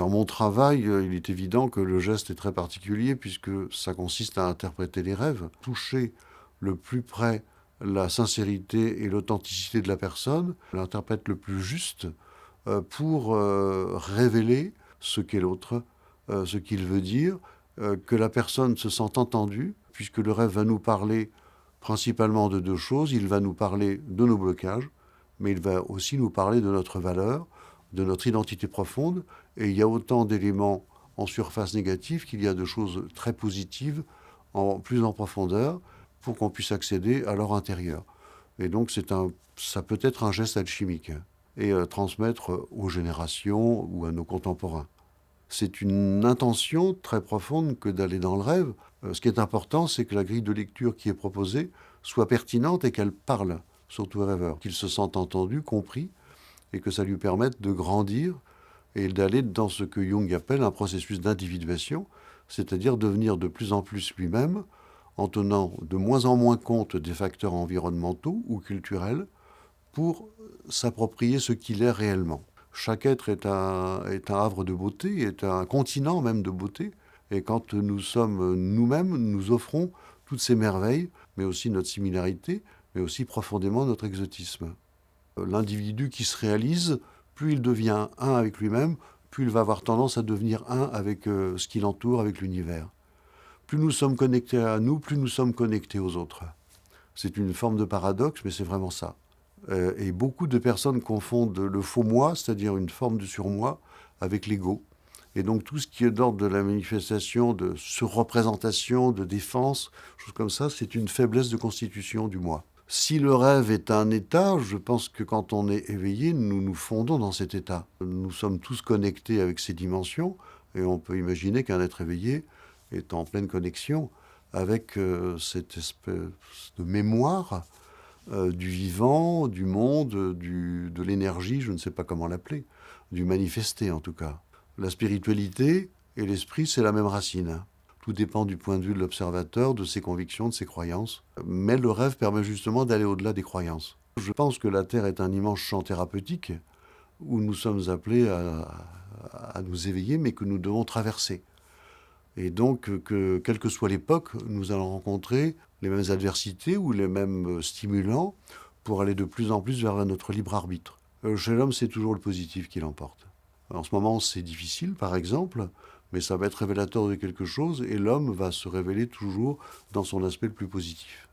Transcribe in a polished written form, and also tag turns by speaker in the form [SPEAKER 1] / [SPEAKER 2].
[SPEAKER 1] Dans mon travail, il est évident que le geste est très particulier puisque ça consiste à interpréter les rêves, toucher le plus près la sincérité et l'authenticité de la personne, l'interprète le plus juste pour révéler ce qu'est l'autre, ce qu'il veut dire, que la personne se sente entendue, puisque le rêve va nous parler principalement de deux choses. Il va nous parler de nos blocages, mais il va aussi nous parler de notre valeur, de notre identité profonde. Et il y a autant d'éléments en surface négative qu'il y a de choses très positives, plus en profondeur, pour qu'on puisse accéder à leur intérieur. Et donc ça peut être un geste alchimique et transmettre aux générations ou à nos contemporains. C'est une intention très profonde que d'aller dans le rêve. Ce qui est important, c'est que la grille de lecture qui est proposée soit pertinente et qu'elle parle, surtout aux rêveurs, qu'il se sente entendu, compris, et que ça lui permette de grandir et d'aller dans ce que Jung appelle un processus d'individuation, c'est-à-dire devenir de plus en plus lui-même, en tenant de moins en moins compte des facteurs environnementaux ou culturels, pour s'approprier ce qu'il est réellement. Chaque être est un havre de beauté, est un continent même de beauté. Et quand nous sommes nous-mêmes, nous offrons toutes ces merveilles, mais aussi notre similarité, mais aussi profondément notre exotisme. L'individu qui se réalise, plus il devient un avec lui-même, plus il va avoir tendance à devenir un avec ce qui l'entoure, avec l'univers. Plus nous sommes connectés à nous, plus nous sommes connectés aux autres. C'est une forme de paradoxe, mais c'est vraiment ça. Et beaucoup de personnes confondent le faux moi, c'est-à-dire une forme de surmoi, avec l'ego. Et donc tout ce qui est d'ordre de la manifestation, de surreprésentation, de défense, choses comme ça, c'est une faiblesse de constitution du moi. Si le rêve est un état, je pense que quand on est éveillé, nous nous fondons dans cet état. Nous sommes tous connectés avec ces dimensions, et on peut imaginer qu'un être éveillé est en pleine connexion avec cette espèce de mémoire du vivant, du monde, de l'énergie, je ne sais pas comment l'appeler, du manifesté en tout cas. La spiritualité et l'esprit, c'est la même racine. Tout dépend du point de vue de l'observateur, de ses convictions, de ses croyances. Mais le rêve permet justement d'aller au-delà des croyances. Je pense que la Terre est un immense champ thérapeutique où nous sommes appelés à nous éveiller, mais que nous devons traverser. Et donc, quelle que soit l'époque, nous allons rencontrer les mêmes adversités ou les mêmes stimulants pour aller de plus en plus vers notre libre arbitre. Chez l'homme, c'est toujours le positif qui l'emporte. En ce moment, c'est difficile, par exemple, mais ça va être révélateur de quelque chose et l'homme va se révéler toujours dans son aspect le plus positif.